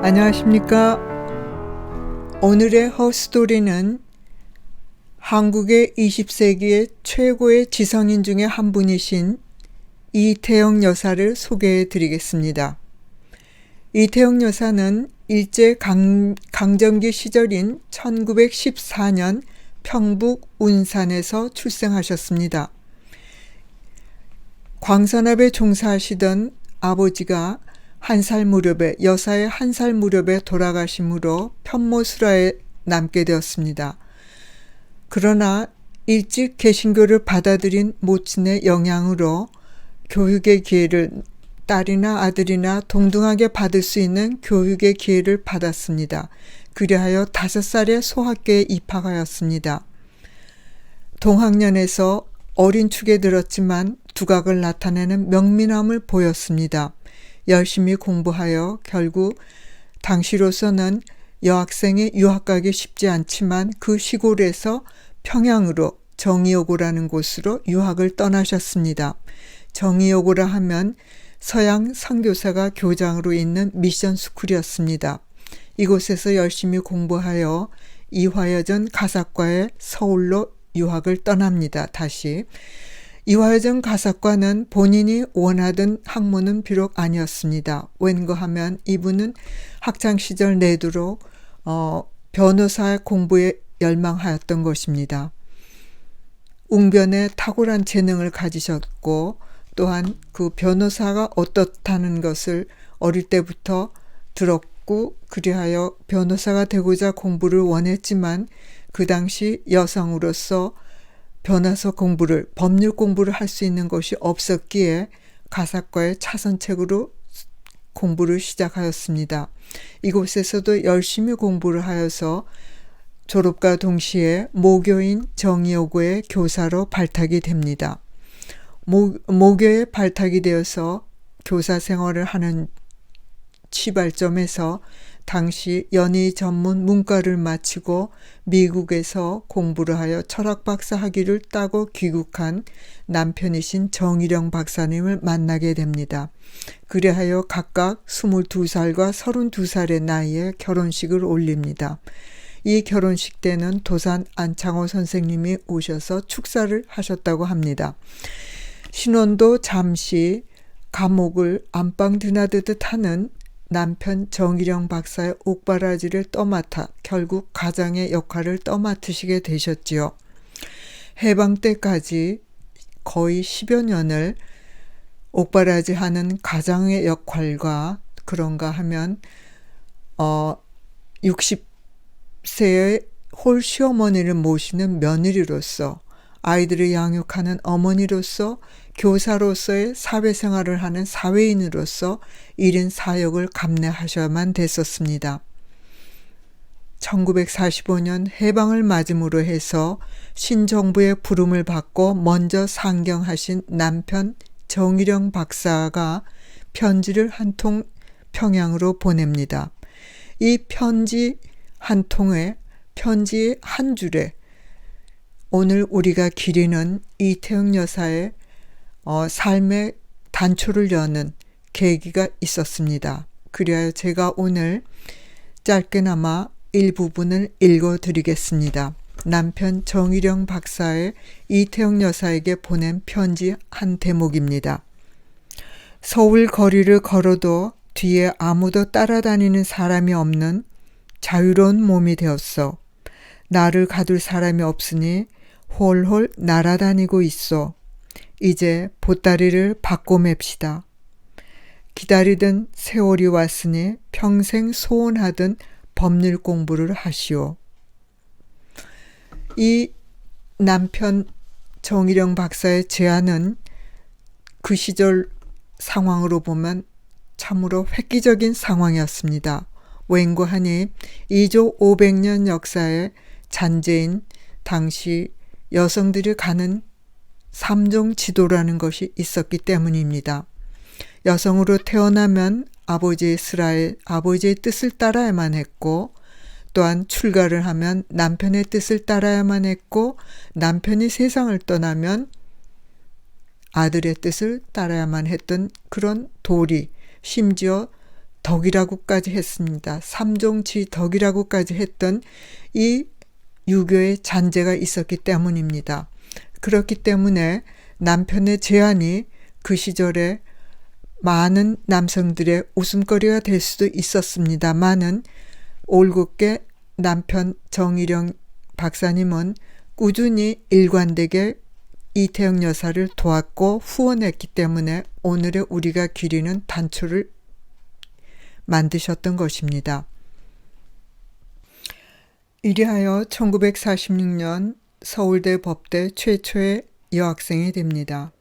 안녕하십니까. 오늘의 허스토리는 한국의 20세기의 최고의 지성인 중에 한 분이신 이태영 여사를 소개해 드리겠습니다. 이태영 여사는 일제 강점기 시절인 1914년 평북 운산에서 출생하셨습니다. 광산업에 종사하시던 아버지가 여사의 한 살 무렵에 돌아가심으로 편모술하에 남게 되었습니다. 그러나 일찍 개신교를 받아들인 모친의 영향으로 교육의 기회를 딸이나 아들이나 동등하게 받을 수 있는 교육의 기회를 받았습니다. 그리하여 5살에 소학교에 입학하였습니다. 동학년에서 어린 축에 들었지만 두각을 나타내는 명민함을 보였습니다. 열심히 공부하여 결국 당시로서는 여학생이 유학 가기 쉽지 않지만 그 시골에서 평양으로 정의여고라는 곳으로 유학을 떠나셨습니다. 정의여고라 하면 서양 선교사가 교장으로 있는 미션 스쿨이었습니다. 이곳에서 열심히 공부하여 이화여전 가사과에 서울로 유학을 떠납니다. 다시. 이화여전 가사과는 본인이 원하던 학문은 비록 아니었습니다. 왠가 하면 이분은 학창시절 내도록 변호사 공부에 열망하였던 것입니다. 웅변에 탁월한 재능을 가지셨고 또한 그 변호사가 어떻다는 것을 어릴 때부터 들었고 그리하여 변호사가 되고자 공부를 원했지만 그 당시 여성으로서 변호사 공부를, 법률 공부를 할 수 있는 것이 없었기에 가사과의 차선책으로 공부를 시작하였습니다. 이곳에서도 열심히 공부를 하여서 졸업과 동시에 모교인 정의여고의 교사로 발탁이 됩니다. 모교에 발탁이 되어서 교사 생활을 하는 시발점에서 당시 연희 전문 문과를 마치고 미국에서 공부를 하여 철학 박사 학위를 따고 귀국한 남편이신 정일영 박사님을 만나게 됩니다. 그리하여 각각 22살과 32살의 나이에 결혼식을 올립니다. 이 결혼식 때는 도산 안창호 선생님이 오셔서 축사를 하셨다고 합니다. 신혼도 잠시 감옥을 안방 드나드듯 하는 남편 정일영 박사의 옥바라지를 떠맡아 결국 가장의 역할을 떠맡으시게 되셨지요. 해방 때까지 거의 10여 년을 옥바라지 하는 가장의 역할과 그런가 하면 60세의 홀 시어머니를 모시는 며느리로서 아이들을 양육하는 어머니로서 교사로서의 사회생활을 하는 사회인으로서 1인 사역을 감내하셔야만 됐었습니다. 1945년 해방을 맞음으로 해서 신정부의 부름을 받고 먼저 상경하신 남편 정일영 박사가 편지를 한 통 평양으로 보냅니다. 이 편지 한 통에 편지 한 줄에 오늘 우리가 기리는 이태영 여사의 삶의 단초를 여는 계기가 있었습니다. 그리하여 제가 오늘 짧게나마 일부분을 읽어드리겠습니다. 남편 정일영 박사의 이태영 여사에게 보낸 편지 한 대목입니다. 서울 거리를 걸어도 뒤에 아무도 따라다니는 사람이 없는 자유로운 몸이 되었어. 나를 가둘 사람이 없으니 홀홀 날아다니고 있어. 이제 보따리를 바꿔 맵시다. 기다리던 세월이 왔으니 평생 소원하던 법률 공부를 하시오. 이 남편 정일영 박사의 제안은 그 시절 상황으로 보면 참으로 획기적인 상황이었습니다. 왠고하니 2조 500년 역사의 잔재인 당시 여성들이 가는 3종 지도라는 것이 있었기 때문입니다. 여성으로 태어나면 아버지의 뜻을 따라야만 했고 또한 출가를 하면 남편의 뜻을 따라야만 했고 남편이 세상을 떠나면 아들의 뜻을 따라야만 했던 그런 도리, 심지어 덕이라고까지 했습니다. 삼종치 덕이라고까지 했던 이 유교의 잔재가 있었기 때문입니다. 그렇기 때문에 남편의 제안이 그 시절에 많은 남성들의 웃음거리가 될 수도 있었습니다만은 올곧게 남편 정일영 박사님은 꾸준히 일관되게 이태영 여사를 도왔고 후원했기 때문에 오늘의 우리가 기리는 단초를 만드셨던 것입니다. 이리하여 1946년 서울대 법대 최초의 여학생이 됩니다.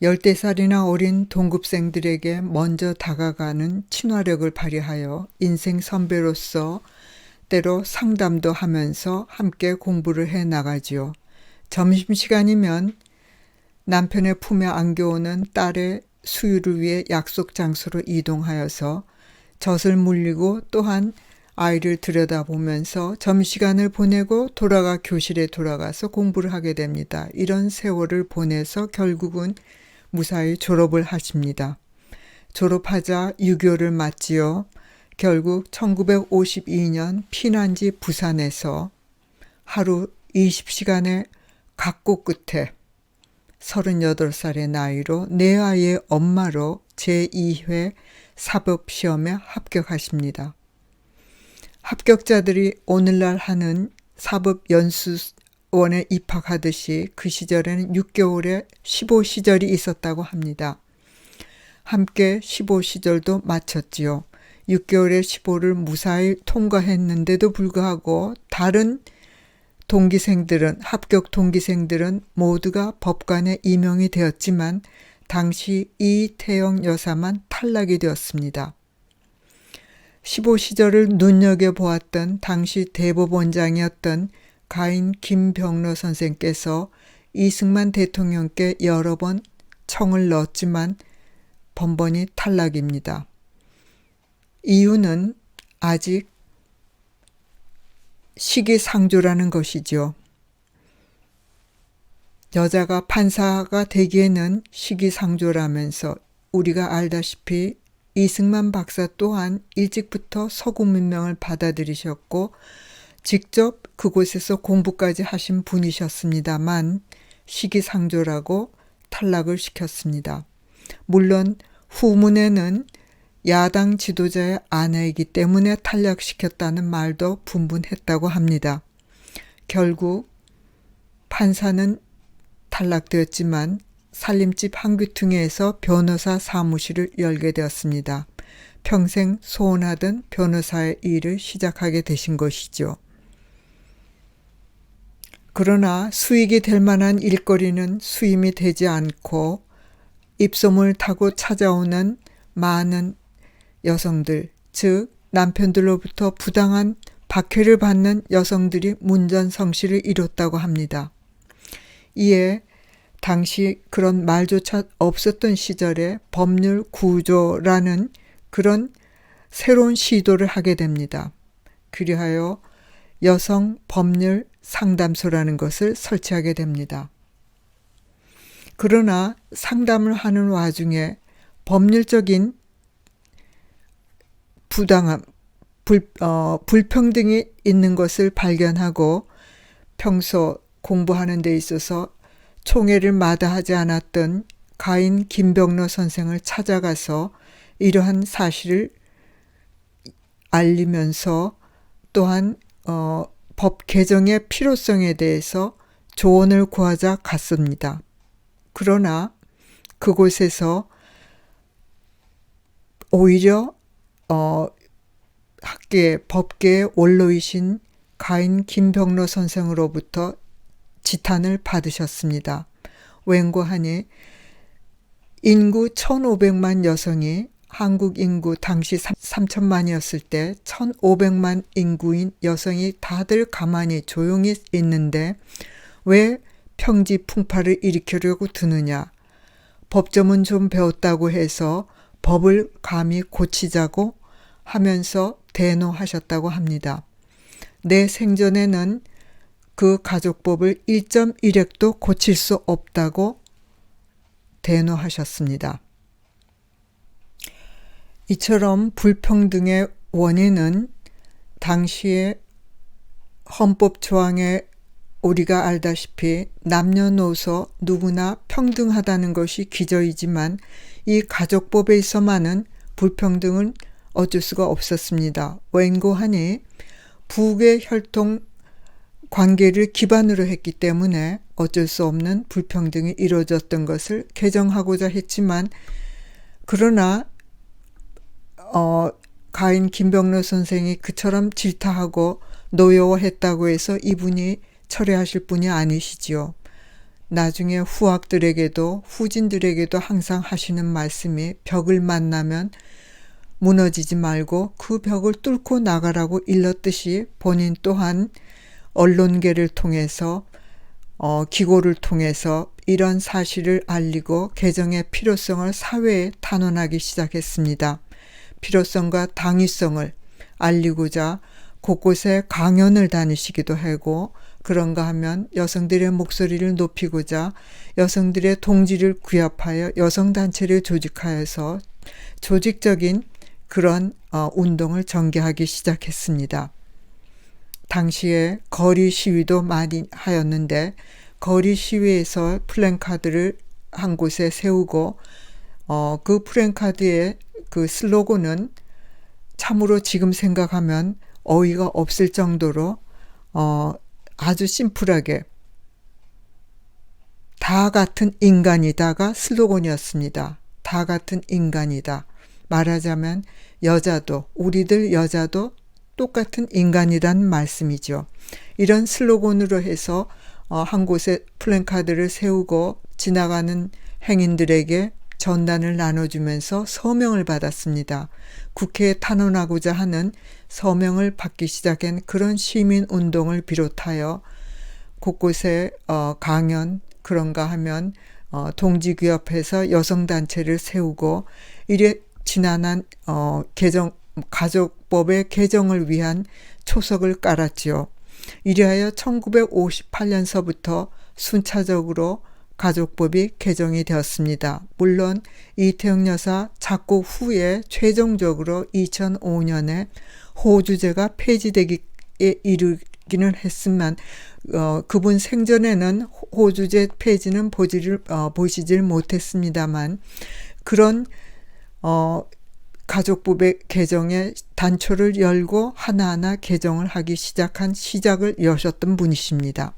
10살이나 어린 동급생들에게 먼저 다가가는 친화력을 발휘하여 인생 선배로서 때로 상담도 하면서 함께 공부를 해 나가지요. 점심시간이면 남편의 품에 안겨오는 딸의 수유를 위해 약속 장소로 이동하여서 젖을 물리고 또한 아이를 들여다보면서 점심시간을 보내고 교실에 돌아가서 공부를 하게 됩니다. 이런 세월을 보내서 결국은 무사히 졸업을 하십니다. 졸업하자 유교를 맞지요. 결국 1952년 피난지 부산에서 하루 20시간의 각고 끝에 38살의 나이로 네 아이의 엄마로 제2회 사법시험에 합격하십니다. 합격자들이 오늘날 하는 사법연수원에 입학하듯이 그 시절에는 6개월의 15시절이 있었다고 합니다. 함께 15시절도 마쳤지요. 6개월의 15를 무사히 통과했는데도 불구하고 다른 동기생들은 합격 동기생들은 모두가 법관에 임용이 되었지만 당시 이태영 여사만 탈락이 되었습니다. 15시절을 눈여겨보았던 당시 대법원장이었던 가인 김병로 선생께서 이승만 대통령께 여러 번 청을 넣었지만 번번이 탈락입니다. 이유는 아직 시기상조라는 것이죠. 여자가 판사가 되기에는 시기상조라면서 우리가 알다시피 이승만 박사 또한 일찍부터 서구문명을 받아들이셨고 직접 그곳에서 공부까지 하신 분이셨습니다만 시기상조라고 탈락을 시켰습니다. 물론 후문에는 야당 지도자의 아내이기 때문에 탈락시켰다는 말도 분분했다고 합니다. 결국 판사는 탈락되었지만 살림집 한 귀퉁이에서 변호사 사무실을 열게 되었습니다. 평생 소원하던 변호사의 일을 시작하게 되신 것이죠. 그러나 수익이 될 만한 일거리는 수임이 되지 않고 입소문을 타고 찾아오는 많은 여성들, 즉 남편들로부터 부당한 박해를 받는 여성들이 문전성시를 이뤘다고 합니다. 이에 당시 그런 말조차 없었던 시절에 법률 구조라는 그런 새로운 시도를 하게 됩니다. 그리하여 여성 법률 상담소라는 것을 설치하게 됩니다. 그러나 상담을 하는 와중에 법률적인 부당함, 불평등이 있는 것을 발견하고 평소 공부하는 데 있어서 총애를 마다하지 않았던 가인 김병로 선생을 찾아가서 이러한 사실을 알리면서 또한 법 개정의 필요성에 대해서 조언을 구하자 갔습니다. 그러나 그곳에서 오히려 법계의 원로이신 가인 김병로 선생으로부터 지탄을 받으셨습니다. 웬고하니 인구 1,500만 여성이 한국 인구 당시 3천만이었을 때 1,500만 인구인 여성이 다들 가만히 조용히 있는데 왜 평지풍파를 일으키려고 드느냐. 법점은 좀 배웠다고 해서 법을 감히 고치자고 하면서 대노하셨다고 합니다. 내 생전에는 그 가족법을 1.1획도 고칠 수 없다고 대노하셨습니다. 이처럼 불평등의 원인은 당시의 헌법 조항에 우리가 알다시피 남녀노소 누구나 평등하다는 것이 기저이지만 이 가족법에 있어만은 불평등은 어쩔 수가 없었습니다. 웬고하니 부계 혈통 관계를 기반으로 했기 때문에 어쩔 수 없는 불평등이 이루어졌던 것을 개정하고자 했지만, 그러나 가인 김병로 선생이 그처럼 질타하고 노여워했다고 해서 이분이 철회하실 분이 아니시지요. 나중에 후학들에게도 후진들에게도 항상 하시는 말씀이 벽을 만나면 무너지지 말고 그 벽을 뚫고 나가라고 일렀듯이 본인 또한 언론계를 통해서 기고를 통해서 이런 사실을 알리고 개정의 필요성을 사회에 탄원하기 시작했습니다. 필요성과 당위성을 알리고자 곳곳에 강연을 다니시기도 하고, 그런가 하면 여성들의 목소리를 높이고자 여성들의 동지를 구협하여 여성단체를 조직하여서 조직적인 그런 운동을 전개하기 시작했습니다. 당시에 거리 시위도 많이 하였는데, 거리 시위에서 플랜카드를 한 곳에 세우고 그 플랜카드의 그 슬로건은 참으로 지금 생각하면 어이가 없을 정도로 아주 심플하게 다 같은 인간이다가 슬로건이었습니다. 다 같은 인간이다. 말하자면 여자도, 우리들 여자도 똑같은 인간이란 말씀이죠. 이런 슬로건으로 해서 한 곳에 플랜카드를 세우고 지나가는 행인들에게 전단을 나눠주면서 서명을 받았습니다. 국회에 탄원하고자 하는 서명을 받기 시작한 그런 시민운동을 비롯하여 곳곳에 강연, 그런가 하면 동지규협해서 여성단체를 세우고, 이래 지난한 가족법의 개정을 위한 초석을 깔았지요. 이리하여 1958년서부터 순차적으로 가족법이 개정이 되었습니다. 물론 이태영 여사 작고 후에 최종적으로 2005년에 호주제가 폐지되기에 이르기는 했지만 그분 생전에는 호주제 폐지는 보시질 못했습니다만, 그런 가족법의 개정에 단초를 열고 하나하나 개정을 하기 시작한 시작을 여셨던 분이십니다.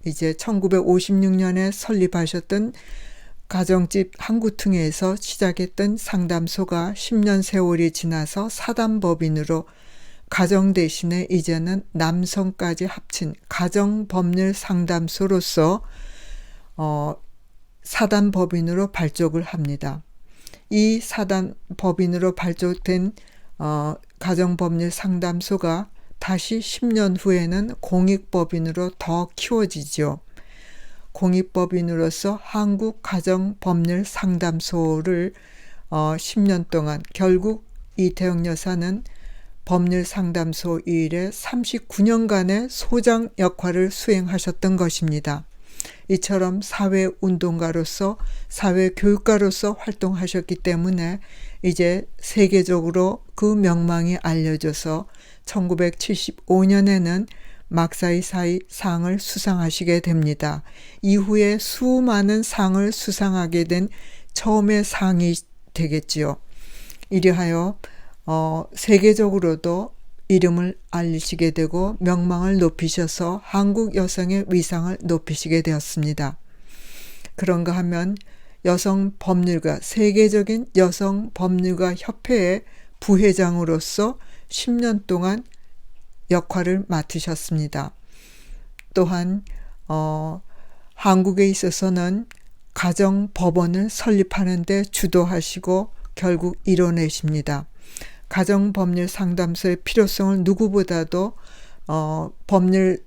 이제 1956년에 설립하셨던 가정집 한구퉁에서 시작했던 상담소가 10년 세월이 지나서 사단법인으로 가정 대신에 이제는 남성까지 합친 가정법률 상담소로서 사단법인으로 발족을 합니다. 이 사단법인으로 발족된 가정법률 상담소가 다시 10년 후에는 공익법인으로 더 키워지죠. 공익법인으로서 한국가정법률상담소를 10년 동안, 결국 이태영 여사는 법률상담소 일에 39년간의 소장 역할을 수행하셨던 것입니다. 이처럼 사회운동가로서 사회교육가로서 활동하셨기 때문에 이제 세계적으로 그 명망이 알려져서 1975년에는 막사이사이 상을 수상하시게 됩니다. 이후에 수많은 상을 수상하게 된 처음의 상이 되겠지요. 이리하여 세계적으로도 이름을 알리시게 되고 명망을 높이셔서 한국 여성의 위상을 높이시게 되었습니다. 그런가 하면 여성 법률가, 세계적인 여성 법률가 협회의 부회장으로서 10년 동안 역할을 맡으셨습니다. 또한 한국에 있어서는 가정법원을 설립하는 데 주도하시고 결국 이뤄내십니다. 가정법률 상담소의 필요성을 누구보다도 법률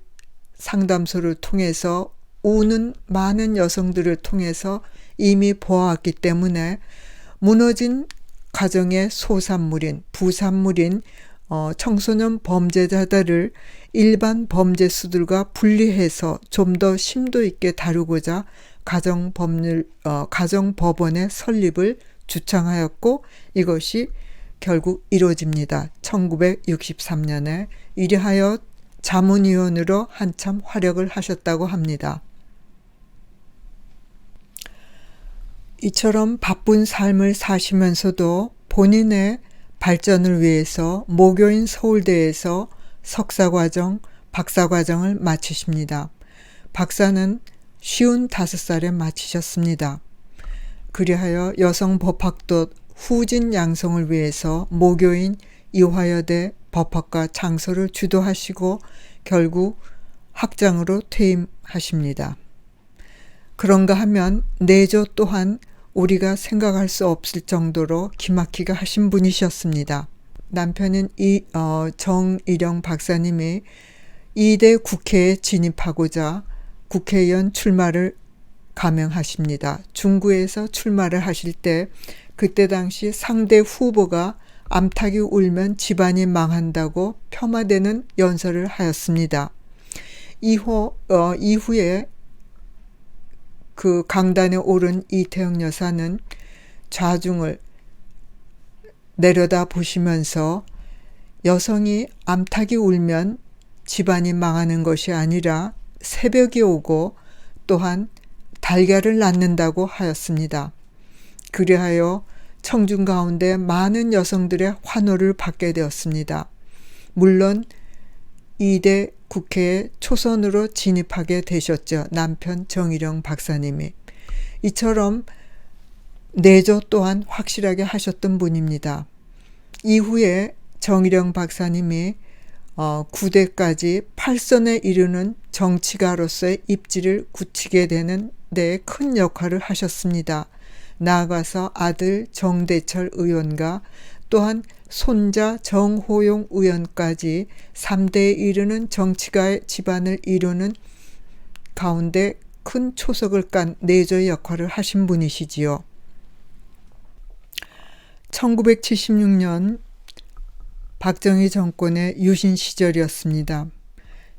상담소를 통해서 우는 많은 여성들을 통해서 이미 보아왔기 때문에 무너진 가정의 소산물인, 부산물인 청소년 범죄자들을 일반 범죄수들과 분리해서 좀 더 심도 있게 다루고자 가정법원의 설립을 주창하였고 이것이 결국 이루어집니다. 1963년에 이리하여 자문위원으로 한참 활약을 하셨다고 합니다. 이처럼 바쁜 삶을 사시면서도 본인의 발전을 위해서 모교인 서울대에서 석사과정, 박사과정을 마치십니다. 박사는 55살에 마치셨습니다. 그리하여 여성법학도 후진 양성을 위해서 모교인 이화여대 법학과 창설을 주도하시고 결국 학장으로 퇴임하십니다. 그런가 하면 내조 또한 우리가 생각할 수 없을 정도로 기막히게 하신 분이셨습니다. 남편인 정일영 박사님이 2대 국회에 진입하고자 국회의원 출마를 감행하십니다. 중구에서 출마를 하실 때 그때 당시 상대 후보가 암탉이 울면 집안이 망한다고 폄하되는 연설을 하였습니다. 이후에 그 강단에 오른 이태영 여사는 좌중을 내려다 보시면서 여성이 암탉이 울면 집안이 망하는 것이 아니라 새벽이 오고 또한 달걀을 낳는다고 하였습니다. 그리하여 청중 가운데 많은 여성들의 환호를 받게 되었습니다. 물론 2대 국회에 초선으로 진입하게 되셨죠. 남편 정일영 박사님이. 이처럼 내조 또한 확실하게 하셨던 분입니다. 이후에 정일영 박사님이 9대까지 8선에 이르는 정치가로서의 입지를 굳히게 되는 데 큰 역할을 하셨습니다. 나아가서 아들 정대철 의원과 또한 손자 정호용 의원까지 3대에 이르는 정치가의 집안을 이루는 가운데 큰 초석을 깐 내조의 역할을 하신 분이시지요. 1976년 박정희 정권의 유신 시절이었습니다.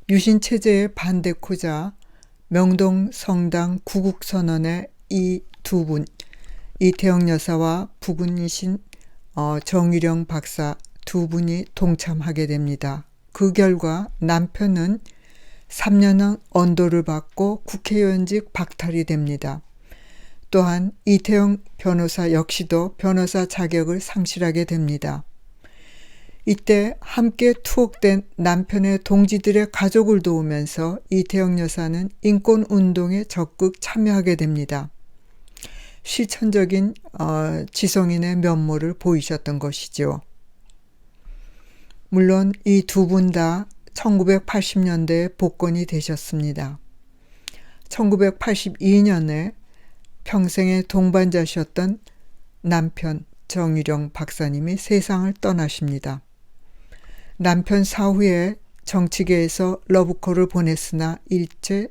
유신 체제에 반대코자 명동 성당 구국선언에 이 두 분, 이태영 여사와 부군이신 정일영 박사 두 분이 동참하게 됩니다. 그 결과 남편은 3년의 언도를 받고 국회의원직 박탈이 됩니다. 또한 이태영 변호사 역시도 변호사 자격을 상실하게 됩니다. 이때 함께 투옥된 남편의 동지들의 가족을 도우면서 이태영 여사는 인권운동에 적극 참여하게 됩니다. 실천적인 지성인의 면모를 보이셨던 것이죠. 물론 이 두 분 다 1980년대에 복권이 되셨습니다. 1982년에 평생의 동반자셨던 남편 정일영 박사님이 세상을 떠나십니다. 남편 사후에 정치계에서 러브콜을 보냈으나 일제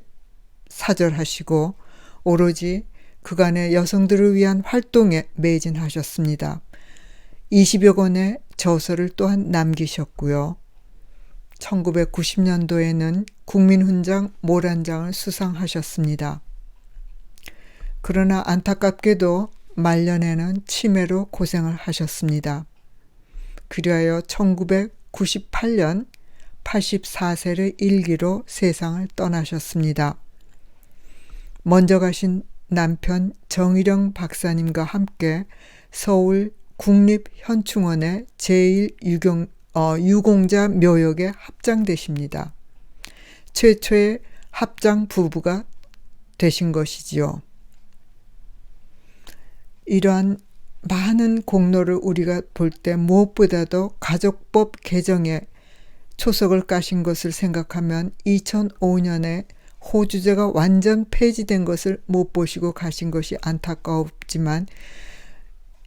사절하시고 오로지 그간의 여성들을 위한 활동에 매진하셨습니다. 20여 권의 저서를 또한 남기셨고요. 1990년도에는 국민훈장 모란장을 수상하셨습니다. 그러나 안타깝게도 말년에는 치매로 고생을 하셨습니다. 그리하여 1998년 84세를 일기로 세상을 떠나셨습니다. 먼저 가신 남편 정일영 박사님과 함께 서울 국립현충원의 제1유공자 묘역에 합장되십니다. 최초의 합장 부부가 되신 것이지요. 이러한 많은 공로를 우리가 볼 때 무엇보다도 가족법 개정에 초석을 까신 것을 생각하면 2005년에 호주제가 완전 폐지된 것을 못 보시고 가신 것이 안타까웠지만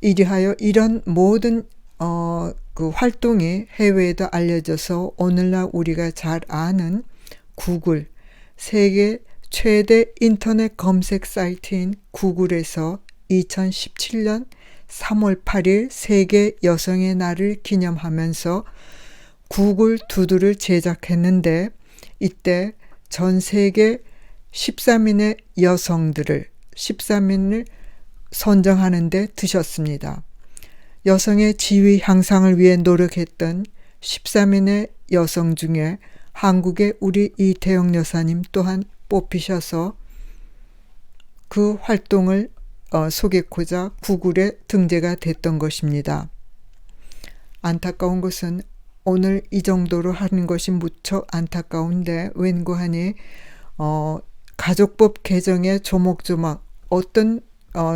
이리하여 이런 모든 그 활동이 해외에도 알려져서 오늘날 우리가 잘 아는 구글, 세계 최대 인터넷 검색 사이트인 구글에서 2017년 3월 8일 세계 여성의 날을 기념하면서 구글 두두를 제작했는데 이때 전 세계 13인의 여성들을 13인을 선정하는 데 드셨습니다. 여성의 지위 향상을 위해 노력했던 13인의 여성 중에 한국의 우리 이태영 여사님 또한 뽑히셔서 그 활동을 소개코자 구글에 등재가 됐던 것입니다. 안타까운 것은 오늘 이 정도로 하는 것이 무척 안타까운데 웬고하니 가족법 개정의 조목조목 어떤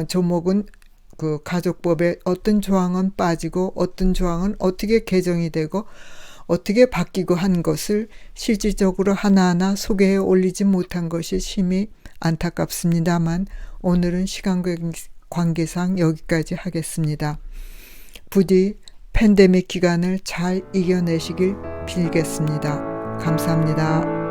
조목은 그 가족법에 어떤 조항은 빠지고 어떤 조항은 어떻게 개정이 되고 어떻게 바뀌고 한 것을 실질적으로 하나하나 소개해 올리지 못한 것이 심히 안타깝습니다만 오늘은 시간 관계상 여기까지 하겠습니다. 부디 팬데믹 기간을 잘 이겨내시길 빌겠습니다. 감사합니다.